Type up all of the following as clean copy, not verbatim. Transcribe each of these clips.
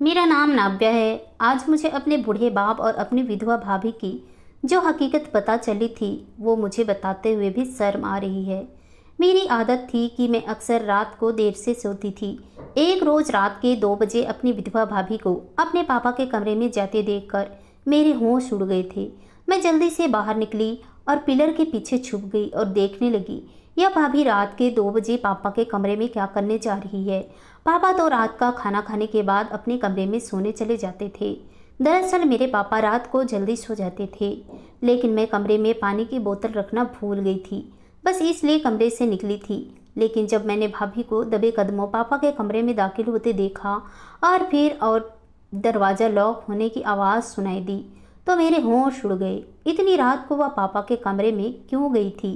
मेरा नाम नाव्या है। आज मुझे अपने बूढ़े बाप और अपनी विधवा भाभी की जो हकीकत पता चली थी वो मुझे बताते हुए भी शर्म आ रही है। मेरी आदत थी कि मैं अक्सर रात को देर से सोती थी। एक रोज़ रात के 2 बजे अपनी विधवा भाभी को अपने पापा के कमरे में जाते देखकर मेरे होश उड़ गए थे। मैं जल्दी से बाहर निकली और पिलर के पीछे छुप गई और देखने लगी यह भाभी रात के 2 बजे पापा के कमरे में क्या करने जा रही है। पापा तो रात का खाना खाने के बाद अपने कमरे में सोने चले जाते थे। दरअसल मेरे पापा रात को जल्दी सो जाते थे, लेकिन मैं कमरे में पानी की बोतल रखना भूल गई थी। बस इसलिए कमरे से निकली थी। लेकिन जब मैंने भाभी को दबे कदमों पापा के कमरे में दाखिल होते देखा और दरवाज़ा लॉक होने की आवाज़ सुनाई दी तो मेरे होश उड़ गए। इतनी रात को वह पापा के कमरे में क्यों गई थी?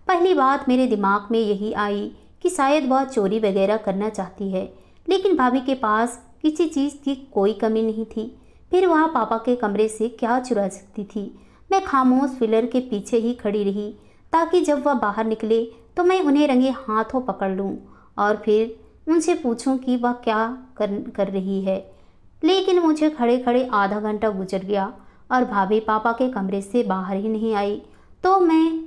पहली बात मेरे दिमाग में यही आई कि शायद वह चोरी वगैरह करना चाहती है, लेकिन भाभी के पास किसी चीज़ की कोई कमी नहीं थी। फिर वह पापा के कमरे से क्या चुरा सकती थी? मैं खामोश पिलर के पीछे ही खड़ी रही ताकि जब वह बाहर निकले तो मैं उन्हें रंगे हाथों पकड़ लूं और फिर उनसे पूछूं कि वह क्या कर रही है। लेकिन मुझे खड़े खड़े आधा घंटा गुजर गया और भाभी पापा के कमरे से बाहर ही नहीं आई। तो मैं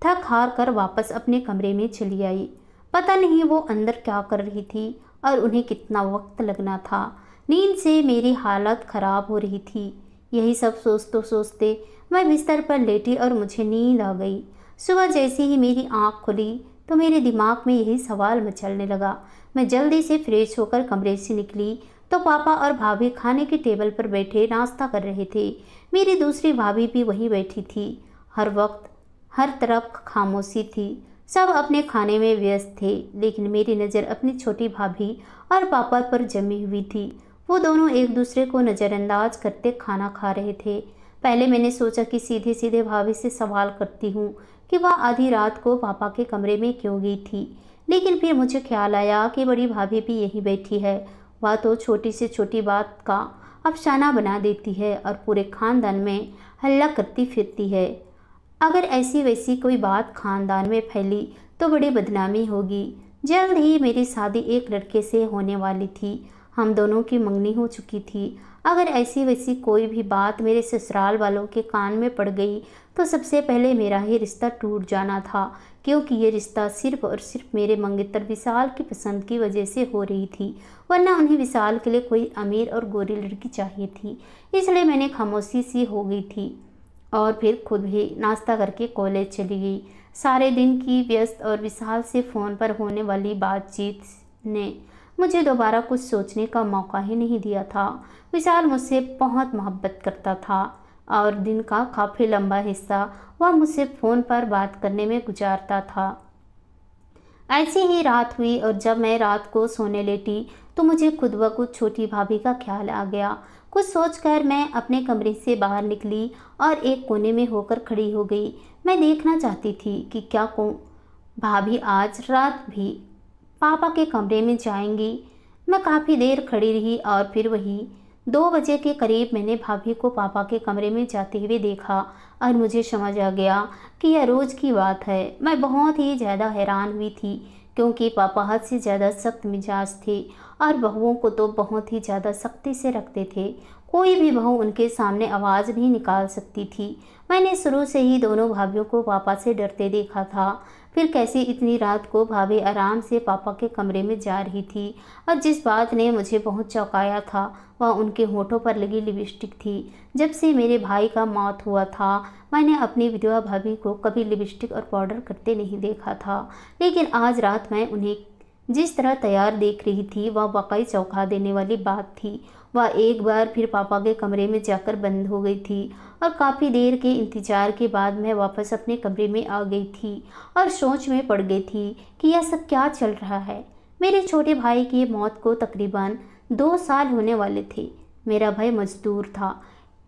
थक हार कर वापस अपने कमरे में चली आई। पता नहीं वो अंदर क्या कर रही थी और उन्हें कितना वक्त लगना था। नींद से मेरी हालत खराब हो रही थी। यही सब सोचते सोचते मैं बिस्तर पर लेटी और मुझे नींद आ गई। सुबह जैसे ही मेरी आँख खुली तो मेरे दिमाग में यही सवाल मचलने लगा। मैं जल्दी से फ्रेश होकर कमरे से निकली तो पापा और भाभी खाने की टेबल पर बैठे नाश्ता कर रहे थे। मेरी दूसरी भाभी भी वहीं बैठी थी। हर तरफ खामोशी थी। सब अपने खाने में व्यस्त थे, लेकिन मेरी नज़र अपनी छोटी भाभी और पापा पर जमी हुई थी। वो दोनों एक दूसरे को नज़रअंदाज करते खाना खा रहे थे। पहले मैंने सोचा कि सीधे सीधे भाभी से सवाल करती हूँ कि वह आधी रात को पापा के कमरे में क्यों गई थी, लेकिन फिर मुझे ख्याल आया कि बड़ी भाभी भी यहीं बैठी है। वह तो छोटी से छोटी बात का अफसाना बना देती है और पूरे खानदान में हल्ला करती फिरती है। अगर ऐसी वैसी कोई बात खानदान में फैली तो बड़ी बदनामी होगी। जल्द ही मेरी शादी एक लड़के से होने वाली थी। हम दोनों की मंगनी हो चुकी थी। अगर ऐसी वैसी कोई भी बात मेरे ससुराल वालों के कान में पड़ गई तो सबसे पहले मेरा ही रिश्ता टूट जाना था, क्योंकि ये रिश्ता सिर्फ और सिर्फ मेरे मंगेतर विशाल की पसंद की वजह से हो रही थी, वरना उन्हें विशाल के लिए कोई अमीर और गोरी लड़की चाहिए थी। इसलिए मैंने खामोशी सी हो गई थी और फिर खुद भी नाश्ता करके कॉलेज चली गई। सारे दिन की व्यस्त और विशाल से फ़ोन पर होने वाली बातचीत ने मुझे दोबारा कुछ सोचने का मौका ही नहीं दिया था। विशाल मुझसे बहुत मोहब्बत करता था और दिन का काफ़ी लंबा हिस्सा वह मुझसे फ़ोन पर बात करने में गुजारता था। ऐसी ही रात हुई और जब मैं रात को सोने लेटी तो मुझे खुद ब खुद छोटी भाभी का ख्याल आ गया। कुछ सोचकर मैं अपने कमरे से बाहर निकली और एक कोने में होकर खड़ी हो गई। मैं देखना चाहती थी कि क्या को भाभी आज रात भी पापा के कमरे में जाएंगी। मैं काफ़ी देर खड़ी रही और फिर वही 2 बजे के करीब मैंने भाभी को पापा के कमरे में जाते हुए देखा और मुझे समझ आ गया कि यह रोज़ की बात है। मैं बहुत ही ज़्यादा हैरान हुई थी, क्योंकि पापा हद से ज़्यादा सख्त मिजाज थे और बहुओं को तो बहुत ही ज़्यादा सख्ती से रखते थे। कोई भी बहू उनके सामने आवाज़ नहीं निकाल सकती थी। मैंने शुरू से ही दोनों भाभीयों को पापा से डरते देखा था। फिर कैसे इतनी रात को भाभी आराम से पापा के कमरे में जा रही थी और जिस बात ने मुझे बहुत चौंकाया था वह उनके होठों पर लगी लिपस्टिक थी। जब से मेरे भाई का मौत हुआ था मैंने अपनी विधवा भाभी को कभी लिपस्टिक और पाउडर करते नहीं देखा था, लेकिन आज रात मैं उन्हें जिस तरह तैयार देख रही थी वह वाकई चौंका देने वाली बात थी। वह एक बार फिर पापा के कमरे में जाकर बंद हो गई थी और काफ़ी देर के इंतजार के बाद मैं वापस अपने कमरे में आ गई थी और सोच में पड़ गई थी कि यह सब क्या चल रहा है। मेरे छोटे भाई की मौत को तकरीबन 2 साल होने वाले थे। मेरा भाई मजदूर था।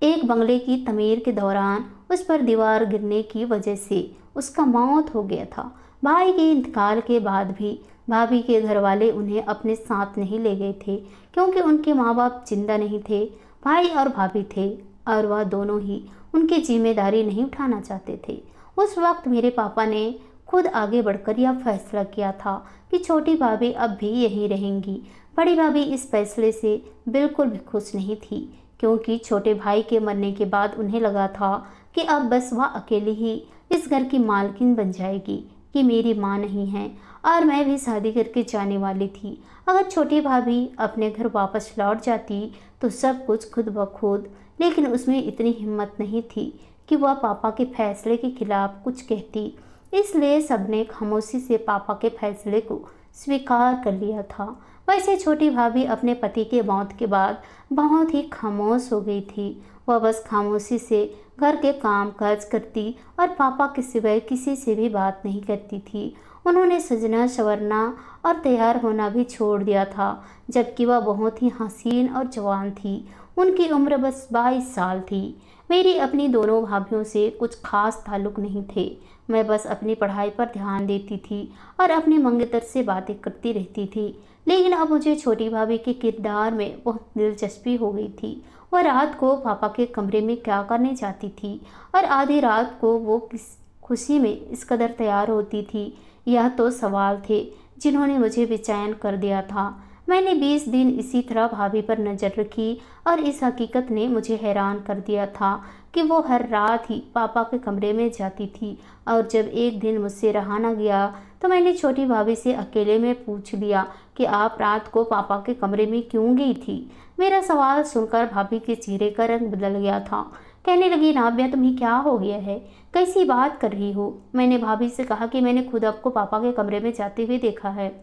एक बंगले की तमीर के दौरान उस पर दीवार गिरने की वजह से उसका मौत हो गया था। भाई के इंतकाल के बाद भी भाभी के घर वाले उन्हें अपने साथ नहीं ले गए थे, क्योंकि उनके माँ बाप जिंदा नहीं थे। भाई और भाभी थे और वह दोनों ही उनकी जिम्मेदारी नहीं उठाना चाहते थे। उस वक्त मेरे पापा ने खुद आगे बढ़कर यह फैसला किया था कि छोटी भाभी अब भी यहीं रहेंगी। बड़ी भाभी इस फैसले से बिल्कुल भी खुश नहीं थी, क्योंकि छोटे भाई के मरने के बाद उन्हें लगा था कि अब बस वह अकेली ही इस घर की मालकिन बन जाएगी, कि मेरी माँ नहीं है और मैं भी शादी करके जाने वाली थी। अगर छोटी भाभी अपने घर वापस लौट जाती तो सब कुछ खुद ब खुद, लेकिन उसमें इतनी हिम्मत नहीं थी कि वह पापा के फैसले के खिलाफ कुछ कहती। इसलिए सबने खामोशी से पापा के फैसले को स्वीकार कर लिया था। वैसे छोटी भाभी अपने पति के मौत के बाद बहुत ही खामोश हो गई थी। वह बस खामोशी से घर के काम काज करती और पापा के सिवाय किसी से भी बात नहीं करती थी। उन्होंने सजना संवरना और तैयार होना भी छोड़ दिया था, जबकि वह बहुत ही हसीन और जवान थी। उनकी उम्र बस 22 साल थी। मेरी अपनी दोनों भाभीयों से कुछ खास ताल्लुक नहीं थे। मैं बस अपनी पढ़ाई पर ध्यान देती थी और अपने मंगेतर से बातें करती रहती थी। लेकिन अब मुझे छोटी भाभी के किरदार में बहुत दिलचस्पी हो गई थी। वह रात को पापा के कमरे में क्या करने जाती थी और आधी रात को वो किस खुशी में इस कदर तैयार होती थी, यह तो सवाल थे जिन्होंने मुझे बेचैन कर दिया था। मैंने 20 दिन इसी तरह भाभी पर नज़र रखी और इस हकीकत ने मुझे हैरान कर दिया था कि वो हर रात ही पापा के कमरे में जाती थी। और जब एक दिन मुझसे रहा ना गया तो मैंने छोटी भाभी से अकेले में पूछ लिया कि आप रात को पापा के कमरे में क्यों गई थी। मेरा सवाल सुनकर भाभी के चेहरे का रंग बदल गया था। कहने लगी, नाबिया तुम्हें क्या हो गया है, कैसी बात कर रही हो। मैंने भाभी से कहा कि मैंने खुद आपको पापा के कमरे में जाते हुए देखा है।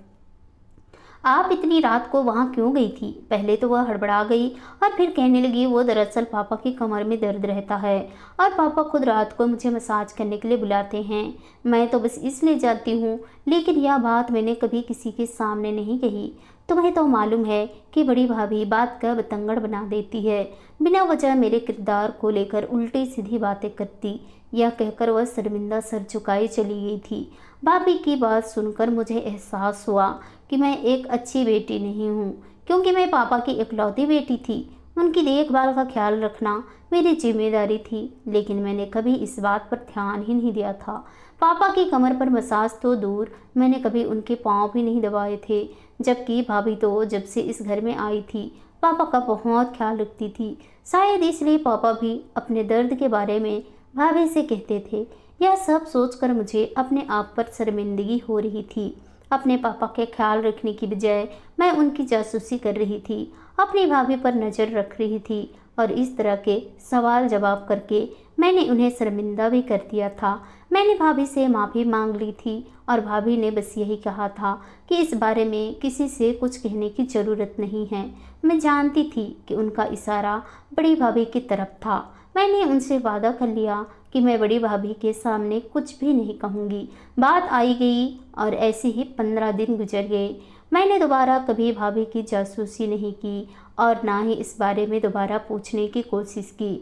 आप इतनी रात को वहाँ क्यों गई थी। पहले तो वह हड़बड़ा गई और फिर कहने लगी, वो दरअसल पापा की कमर में दर्द रहता है और पापा खुद रात को मुझे मसाज करने के लिए बुलाते हैं। मैं तो बस इसलिए जाती हूँ, लेकिन यह बात मैंने कभी किसी के सामने नहीं कही। तुम्हें तो मालूम है कि बड़ी भाभी बात का बतंगड़ बना देती है, बिना वजह मेरे किरदार को लेकर उल्टी सीधी बातें करती। यह कहकर वह शर्मिंदा सर झुकाई चली गई थी। भाभी की बात सुनकर मुझे एहसास हुआ कि मैं एक अच्छी बेटी नहीं हूँ, क्योंकि मैं पापा की इकलौती बेटी थी। उनकी देखभाल का ख्याल रखना मेरी जिम्मेदारी थी, लेकिन मैंने कभी इस बात पर ध्यान ही नहीं दिया था। पापा की कमर पर मसाज तो दूर, मैंने कभी उनके पाँव भी नहीं दबाए थे, जबकि भाभी तो जब से इस घर में आई थी पापा का बहुत ख्याल रखती थी। शायद इसलिए पापा भी अपने दर्द के बारे में भाभी से कहते थे। यह सब सोचकर मुझे अपने आप पर शर्मिंदगी हो रही थी। अपने पापा के ख्याल रखने की बजाय मैं उनकी जासूसी कर रही थी, अपनी भाभी पर नज़र रख रही थी और इस तरह के सवाल जवाब करके मैंने उन्हें शर्मिंदा भी कर दिया था। मैंने भाभी से माफ़ी मांग ली थी और भाभी ने बस यही कहा था कि इस बारे में किसी से कुछ कहने की ज़रूरत नहीं है। मैं जानती थी कि उनका इशारा बड़ी भाभी की तरफ था। मैंने उनसे वादा कर लिया कि मैं बड़ी भाभी के सामने कुछ भी नहीं कहूँगी। बात आई गई और ऐसे ही 15 दिन गुजर गए। मैंने दोबारा कभी भाभी की जासूसी नहीं की और ना ही इस बारे में दोबारा पूछने की कोशिश की।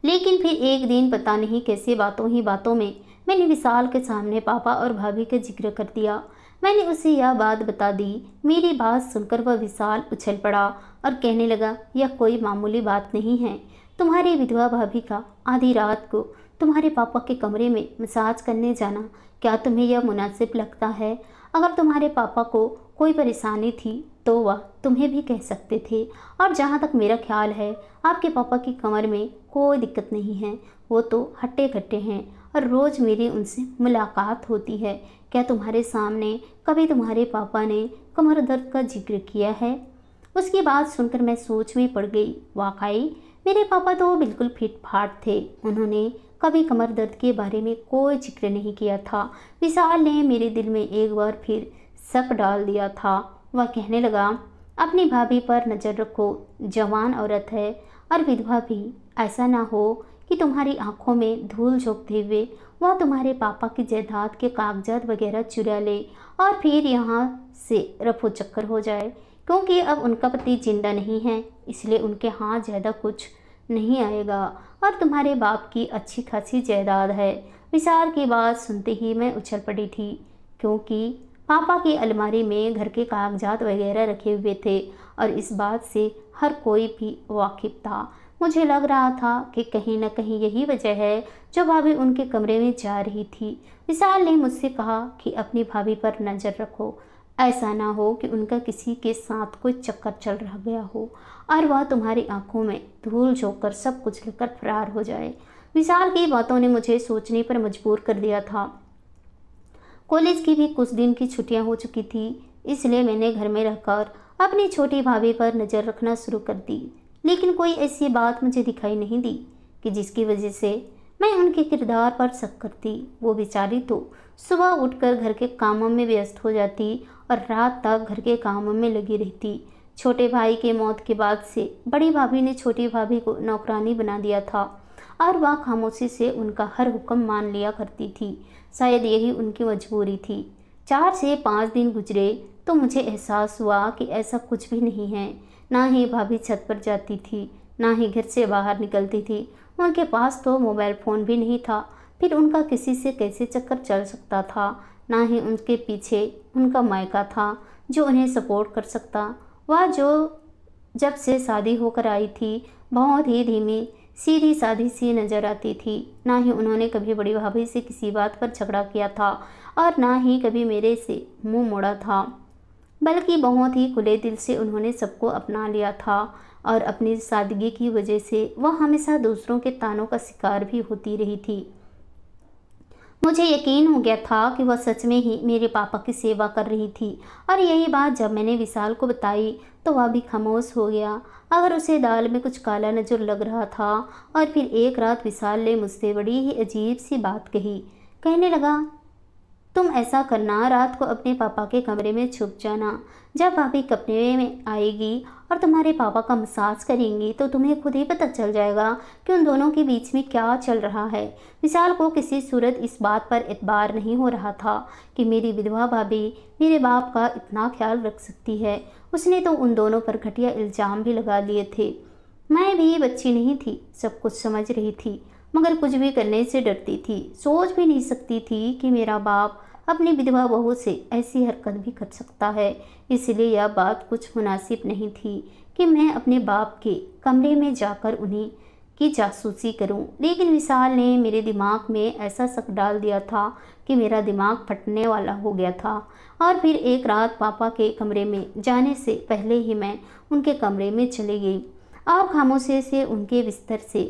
लेकिन फिर एक दिन पता नहीं कैसे बातों ही बातों में मैंने विशाल के सामने पापा और भाभी का जिक्र कर दिया। मैंने उसे यह बात बता दी। मेरी बात सुनकर वह विशाल उछल पड़ा और कहने लगा, यह कोई मामूली बात नहीं है। तुम्हारी विधवा भाभी का आधी रात को तुम्हारे पापा के कमरे में मसाज करने जाना, क्या तुम्हें यह मुनासिब लगता है? अगर तुम्हारे पापा को कोई परेशानी थी तो वह तुम्हें भी कह सकते थे। और जहाँ तक मेरा ख्याल है, आपके पापा की कमर में कोई दिक्कत नहीं है। वो तो हट्टे कट्टे हैं और रोज़ मेरी उनसे मुलाकात होती है। क्या तुम्हारे सामने कभी तुम्हारे पापा ने कमर दर्द का जिक्र किया है? उसकी बात सुनकर मैं सोच में पड़ गई। वाकई मेरे पापा तो बिल्कुल फिट फाट थे। उन्होंने कभी कमर दर्द के बारे में कोई जिक्र नहीं किया था। विशाल ने मेरे दिल में एक बार फिर शक डाल दिया था। वह कहने लगा, अपनी भाभी पर नज़र रखो, जवान औरत है और विधवा भी। ऐसा ना हो कि तुम्हारी आंखों में धूल झोंकते हुए वह तुम्हारे पापा की जायदाद के कागजात वगैरह चुरा ले और फिर यहाँ से रफो चक्कर हो जाए। क्योंकि अब उनका पति जिंदा नहीं है, इसलिए उनके हाथ ज़्यादा कुछ नहीं आएगा और तुम्हारे बाप की अच्छी खासी जायदाद है। विशाल की बात सुनते ही मैं उछल पड़ी थी, क्योंकि पापा की अलमारी में घर के कागजात वगैरह रखे हुए थे और इस बात से हर कोई भी वाकिफ था। मुझे लग रहा था कि कहीं न कहीं यही वजह है जो भाभी उनके कमरे में जा रही थी। विशाल ने मुझसे कहा कि अपनी भाभी पर नज़र रखो। ऐसा ना हो कि उनका किसी के साथ कोई चक्कर चल रहा गया हो और वह तुम्हारी आंखों में धूल झोंककर सब कुछ लेकर फरार हो जाए। विशाल की बातों ने मुझे सोचने पर मजबूर कर दिया था। कॉलेज की भी कुछ दिन की छुट्टियां हो चुकी थी, इसलिए मैंने घर में रहकर अपनी छोटी भाभी पर नज़र रखना शुरू कर दी। लेकिन कोई ऐसी बात मुझे दिखाई नहीं दी कि जिसकी वजह से मैं उनके किरदार पर शक करती। वो बेचारी तो सुबह उठकर घर के कामों में व्यस्त हो जाती और रात तक घर के कामों में लगी रहती। छोटे भाई के मौत के बाद से बड़ी भाभी ने छोटी भाभी को नौकरानी बना दिया था और वह खामोशी से उनका हर हुक्म मान लिया करती थी। शायद यही उनकी मजबूरी थी। 4 से 5 दिन गुजरे तो मुझे एहसास हुआ कि ऐसा कुछ भी नहीं है। ना ही भाभी छत पर जाती थी, ना ही घर से बाहर निकलती थी। उनके पास तो मोबाइल फ़ोन भी नहीं था, फिर उनका किसी से कैसे चक्कर चल सकता था। ना ही उनके पीछे उनका मायका था जो उन्हें सपोर्ट कर सकता। वह जो जब से शादी होकर आई थी बहुत ही धीमी सीधी सादी सी नज़र आती थी। ना ही उन्होंने कभी बड़ी भाभी से किसी बात पर झगड़ा किया था और ना ही कभी मेरे से मुंह मोड़ा था, बल्कि बहुत ही खुले दिल से उन्होंने सबको अपना लिया था। और अपनी सादगी की वजह से वह हमेशा दूसरों के तानों का शिकार भी होती रही थी। मुझे यकीन हो गया था कि वह सच में ही मेरे पापा की सेवा कर रही थी। और यही बात जब मैंने विशाल को बताई तो वह भी खामोश हो गया। अगर उसे दाल में कुछ काला नजर लग रहा था। और फिर एक रात विशाल ने मुझसे बड़ी ही अजीब सी बात कही। कहने लगा, तुम ऐसा करना, रात को अपने पापा के कमरे में छुप जाना। जब भाभी कमरे में आएगी और तुम्हारे पापा का मसाज करेंगी तो तुम्हें खुद ही पता चल जाएगा कि उन दोनों के बीच में क्या चल रहा है। विशाल को किसी सूरत इस बात पर एतबार नहीं हो रहा था कि मेरी विधवा भाभी मेरे बाप का इतना ख्याल रख सकती है। उसने तो उन दोनों पर घटिया इल्ज़ाम भी लगा लिए थे। मैं भी बच्ची नहीं थी, सब कुछ समझ रही थी, मगर कुछ भी करने से डरती थी। सोच भी नहीं सकती थी कि मेरा बाप अपनी विधवा बहू से ऐसी हरकत भी कर सकता है। इसलिए यह बात कुछ मुनासिब नहीं थी कि मैं अपने बाप के कमरे में जाकर उन्हीं की जासूसी करूं। लेकिन विशाल ने मेरे दिमाग में ऐसा शक डाल दिया था कि मेरा दिमाग फटने वाला हो गया था। और फिर एक रात पापा के कमरे में जाने से पहले ही मैं उनके कमरे में चली गई और खामोशी से उनके बिस्तर से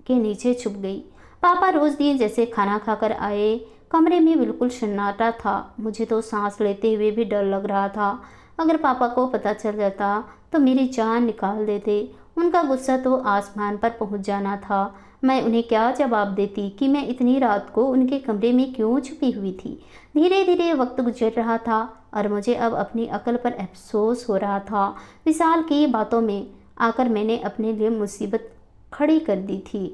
के नीचे छुप गई। पापा रोज़ दिन जैसे खाना खाकर आए। कमरे में बिल्कुल सन्नाटा था। मुझे तो सांस लेते हुए भी डर लग रहा था। अगर पापा को पता चल जाता तो मेरी जान निकाल देते। उनका गुस्सा तो आसमान पर पहुंच जाना था। मैं उन्हें क्या जवाब देती कि मैं इतनी रात को उनके कमरे में क्यों छुपी हुई थी। धीरे धीरे वक्त गुजर रहा था और मुझे अब अपनी अकल पर अफसोस हो रहा था। विशाल की बातों में आकर मैंने अपने लिए मुसीबत खड़ी कर दी थी।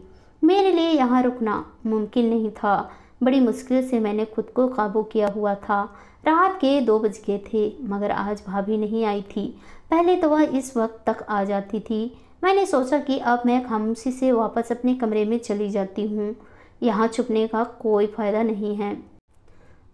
मेरे लिए यहाँ रुकना मुमकिन नहीं था। बड़ी मुश्किल से मैंने खुद को काबू किया हुआ था। रात के 2 बज गए थे, मगर आज भाभी नहीं आई थी। पहले तो वह इस वक्त तक आ जाती थी। मैंने सोचा कि अब मैं खामोशी से वापस अपने कमरे में चली जाती हूँ। यहाँ छुपने का कोई फ़ायदा नहीं है।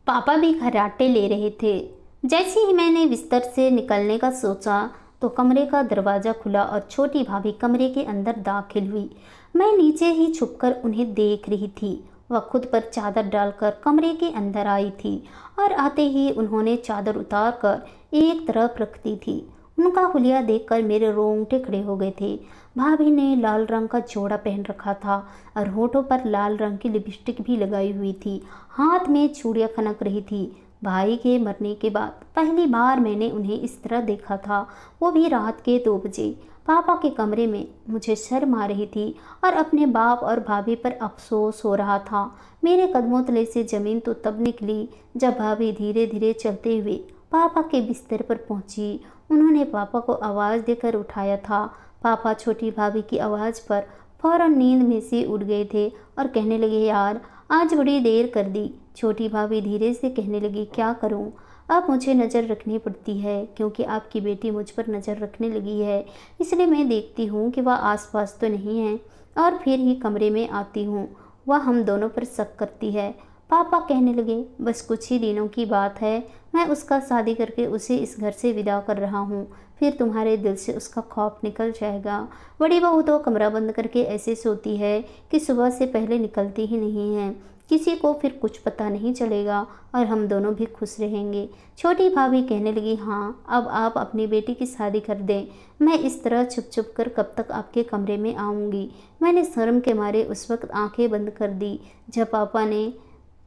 पापा भी खर्राटे ले रहे थे। जैसे ही मैंने बिस्तर से निकलने का सोचा तो कमरे का दरवाज़ा खुला और छोटी भाभी कमरे के अंदर दाखिल हुई। मैं नीचे ही छुपकर उन्हें देख रही थी। वह खुद पर चादर डालकर कमरे के अंदर आई थी और आते ही उन्होंने चादर उतारकर एक तरफ रख दी थी। उनका हुलिया देखकर मेरे रोंगटे खड़े हो गए थे। भाभी ने लाल रंग का जोड़ा पहन रखा था और होठों पर लाल रंग की लिपस्टिक भी लगाई हुई थी। हाथ में चूड़ियाँ खनक रही थी। भाई के मरने के बाद पहली बार मैंने उन्हें इस तरह देखा था, वो भी रात के 2 बजे। पापा के कमरे में मुझे शर्म आ रही थी और अपने बाप और भाभी पर अफसोस हो रहा था। मेरे कदमों तले से ज़मीन तो तब निकली जब भाभी धीरे धीरे चलते हुए पापा के बिस्तर पर पहुंची। उन्होंने पापा को आवाज़ देकर उठाया था। पापा छोटी भाभी की आवाज़ पर फौरन नींद में से उठ गए थे और कहने लगे, यार आज बड़ी देर कर दी। छोटी भाभी धीरे से कहने लगी, क्या करूं? अब मुझे नज़र रखनी पड़ती है क्योंकि आपकी बेटी मुझ पर नज़र रखने लगी है। इसलिए मैं देखती हूँ कि वह आसपास तो नहीं है और फिर ही कमरे में आती हूँ। वह हम दोनों पर शक करती है। पापा कहने लगे, बस कुछ ही दिनों की बात है, मैं उसका शादी करके उसे इस घर से विदा कर रहा हूँ, फिर तुम्हारे दिल से उसका खौफ निकल जाएगा। बड़ी बहू तो कमरा बंद करके ऐसे सोती है कि सुबह से पहले निकलती ही नहीं है। किसी को फिर कुछ पता नहीं चलेगा और हम दोनों भी खुश रहेंगे। छोटी भाभी कहने लगी, हाँ अब आप अपनी बेटी की शादी कर दें। मैं इस तरह छुप छुप कर कब तक आपके कमरे में आऊँगी। मैंने शर्म के मारे उस वक्त आंखें बंद कर दी जब पापा ने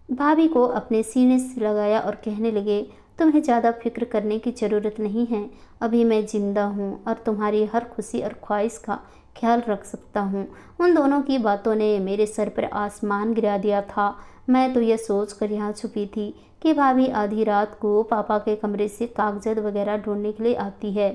भाभी को अपने सीने से लगाया और कहने लगे, तुम्हें ज़्यादा फिक्र करने की ज़रूरत नहीं है। अभी मैं ज़िंदा हूँ और तुम्हारी हर खुशी और ख्वाहिश का ख्याल रख सकता हूँ। उन दोनों की बातों ने मेरे सर पर आसमान गिरा दिया था। मैं तो यह सोच कर यहाँ छुपी थी कि भाभी आधी रात को पापा के कमरे से कागजात वगैरह ढूंढने के लिए आती है,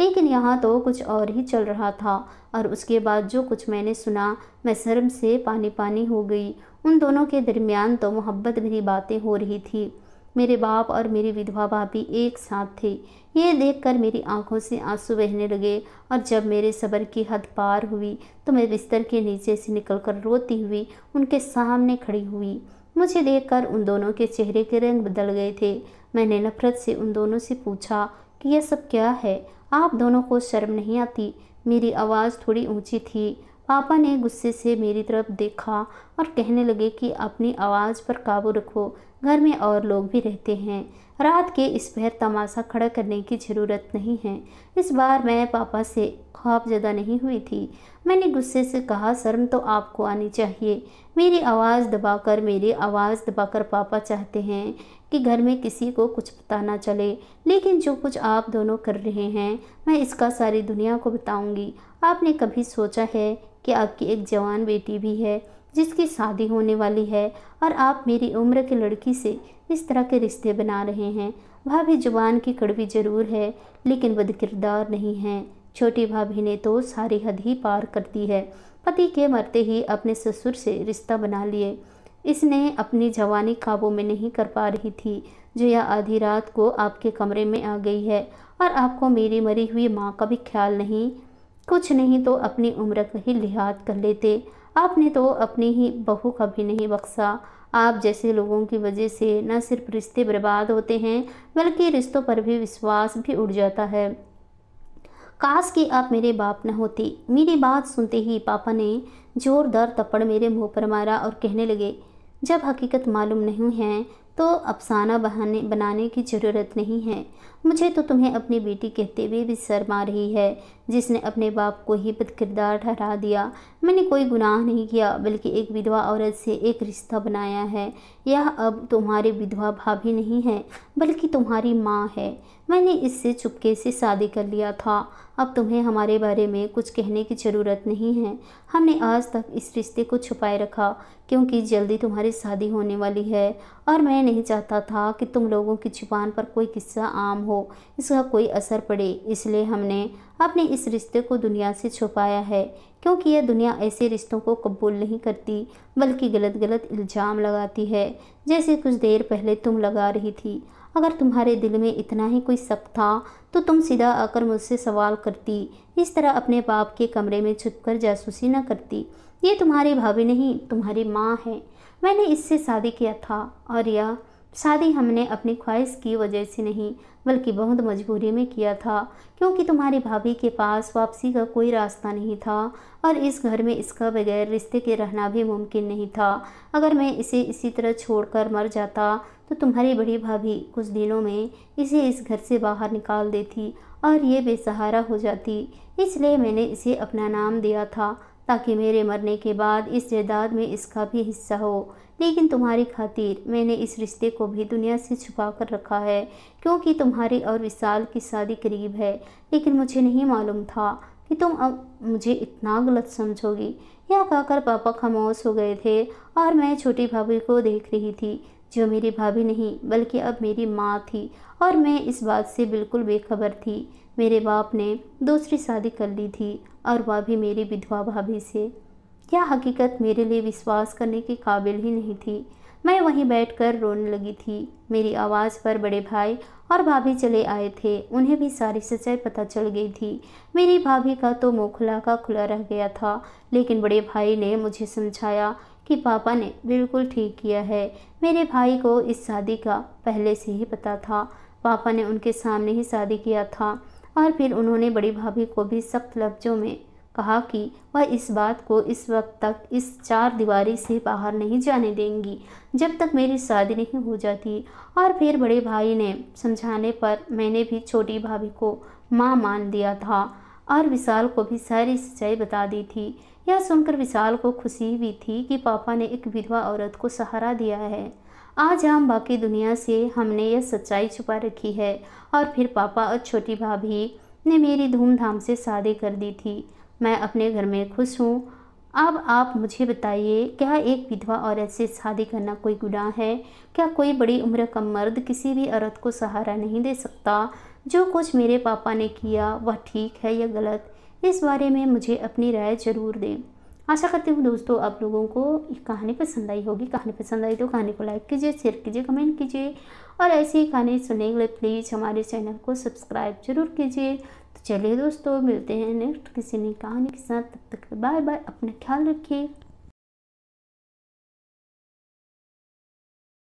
लेकिन यहाँ तो कुछ और ही चल रहा था। और उसके बाद जो कुछ मैंने सुना, मैं शर्म से पानी पानी हो गई। उन दोनों के दरमियान तो मोहब्बत भरी बातें हो रही थी। मेरे बाप और मेरी विधवा भाभी एक साथ थे। ये देखकर मेरी आंखों से आंसू बहने लगे और जब मेरे सब्र की हद पार हुई तो मैं बिस्तर के नीचे से निकलकर रोती हुई उनके सामने खड़ी हुई। मुझे देखकर उन दोनों के चेहरे के रंग बदल गए थे। मैंने नफरत से उन दोनों से पूछा कि यह सब क्या है? आप दोनों को शर्म नहीं आती? मेरी आवाज़ थोड़ी ऊंची थी। पापा ने गुस्से से मेरी तरफ देखा और कहने लगे कि अपनी आवाज़ पर काबू रखो, घर में और लोग भी रहते हैं। रात के इस पहर तमाशा खड़ा करने की ज़रूरत नहीं है। इस बार मैं पापा से खौफजदा नहीं हुई थी। मैंने गुस्से से कहा, शर्म तो आपको आनी चाहिए। मेरी आवाज़ दबाकर पापा चाहते हैं कि घर में किसी को कुछ पता ना चले, लेकिन जो कुछ आप दोनों कर रहे हैं मैं इसका सारी दुनिया को बताऊंगी। आपने कभी सोचा है कि आपकी एक जवान बेटी भी है जिसकी शादी होने वाली है और आप मेरी उम्र की लड़की से इस तरह के रिश्ते बना रहे हैं? भाभी जुबान की कड़वी जरूर है लेकिन बदकिरदार नहीं है। छोटी भाभी ने तो सारी हद ही पार कर दी है। पति के मरते ही अपने ससुर से रिश्ता बना लिए। इसने अपनी जवानी काबू में नहीं कर पा रही थी जो यह आधी रात को आपके कमरे में आ गई है। और आपको मेरी मरी हुई माँ का भी ख्याल नहीं? कुछ नहीं तो अपनी उम्र का ही लिहाज कर लेते। आपने तो अपनी ही बहू का भी नहीं बख्शा। आप जैसे लोगों की वजह से न सिर्फ रिश्ते बर्बाद होते हैं बल्कि रिश्तों पर भी विश्वास भी उड़ जाता है। काश कि आप मेरे बाप न होते। मेरी बात सुनते ही पापा ने जोरदार थप्पड़ मेरे मुंह पर मारा और कहने लगे, जब हकीकत मालूम नहीं है तो अफसाना बनाने की ज़रूरत नहीं है। मुझे तो तुम्हें अपनी बेटी कहते हुए भी शर्म आ रही है जिसने अपने बाप को ही बदकिरदार ठहरा दिया। मैंने कोई गुनाह नहीं किया बल्कि एक विधवा औरत से एक रिश्ता बनाया है। यह अब तुम्हारी विधवा भाभी नहीं है बल्कि तुम्हारी माँ है। मैंने इससे चुपके से शादी कर लिया था। अब तुम्हें हमारे बारे में कुछ कहने की ज़रूरत नहीं है। हमने आज तक इस रिश्ते को छुपाए रखा क्योंकि जल्दी तुम्हारी शादी होने वाली है और मैं नहीं चाहता था कि तुम लोगों की जुबान पर कोई किस्सा आम हो, इसका कोई असर पड़े। इसलिए हमने अपने इस रिश्ते को दुनिया से छुपाया है क्योंकि यह दुनिया ऐसे रिश्तों को कबूल नहीं करती बल्कि गलत गलत इल्ज़ाम लगाती है, जैसे कुछ देर पहले तुम लगा रही थी। अगर तुम्हारे दिल में इतना ही कोई शक था तो तुम सीधा आकर मुझसे सवाल करती, इस तरह अपने बाप के कमरे में छुपकर जासूसी न करती। ये तुम्हारी भाभी नहीं, तुम्हारी माँ है। मैंने इससे शादी किया था और यह शादी हमने अपनी ख्वाहिश की वजह से नहीं बल्कि बहुत मजबूरी में किया था क्योंकि तुम्हारी भाभी के पास वापसी का कोई रास्ता नहीं था और इस घर में इसका बगैर रिश्ते के रहना भी मुमकिन नहीं था। अगर मैं इसे इसी तरह छोड़कर मर जाता तो तुम्हारी बड़ी भाभी कुछ दिनों में इसे इस घर से बाहर निकाल देती और ये बेसहारा हो जाती। इसलिए मैंने इसे अपना नाम दिया था ताकि मेरे मरने के बाद इस जायदाद में इसका भी हिस्सा हो। लेकिन तुम्हारी खातिर मैंने इस रिश्ते को भी दुनिया से छुपा कर रखा है क्योंकि तुम्हारी और विशाल की शादी करीब है। लेकिन मुझे नहीं मालूम था कि तुम अब मुझे इतना गलत समझोगी। यह कहकर पापा खामोश हो गए थे और मैं छोटी भाभी को देख रही थी जो मेरी भाभी नहीं बल्कि अब मेरी माँ थी और मैं इस बात से बिल्कुल बेखबर थी। मेरे बाप ने दूसरी शादी कर ली थी और वह भी मेरी विधवा भाभी से। यह हकीकत मेरे लिए विश्वास करने के काबिल ही नहीं थी। मैं वहीं बैठकर रोने लगी थी। मेरी आवाज़ पर बड़े भाई और भाभी चले आए थे। उन्हें भी सारी सच्चाई पता चल गई थी। मेरी भाभी का तो मुँह खुला का खुला रह गया था, लेकिन बड़े भाई ने मुझे समझाया कि पापा ने बिल्कुल ठीक किया है। मेरे भाई को इस शादी का पहले से ही पता था। पापा ने उनके सामने ही शादी किया था और फिर उन्होंने बड़ी भाभी को भी सख्त लफ्ज़ों में कहा कि वह इस बात को इस वक्त तक इस चार दीवारी से बाहर नहीं जाने देंगी जब तक मेरी शादी नहीं हो जाती। और फिर बड़े भाई ने समझाने पर मैंने भी छोटी भाभी को माँ मान लिया था और विशाल को भी सारी सच्चाई बता दी थी। यह सुनकर विशाल को खुशी भी थी कि पापा ने एक विधवा औरत को सहारा दिया है। आज हम बाकी दुनिया से हमने यह सच्चाई छुपा रखी है। और फिर पापा और छोटी भाभी ने मेरी धूमधाम से शादी कर दी थी। मैं अपने घर में खुश हूँ। अब आप मुझे बताइए, क्या एक विधवा औरत से शादी करना कोई गुनाह है? क्या कोई बड़ी उम्र का मर्द किसी भी औरत को सहारा नहीं दे सकता? जो कुछ मेरे पापा ने किया वह ठीक है या गलत? इस बारे में मुझे अपनी राय ज़रूर दें। आशा करती हूँ दोस्तों आप लोगों को ये कहानी पसंद आई होगी। कहानी पसंद आई तो कहानी को लाइक कीजिए, शेयर कीजिए, कमेंट कीजिए और ऐसी ही कहानी सुनने के लिए प्लीज़ हमारे चैनल को सब्सक्राइब जरूर कीजिए। तो चलिए दोस्तों, मिलते हैं नेक्स्ट किसी नई कहानी के साथ। तब तक बाय बाय, अपना ख्याल रखिए।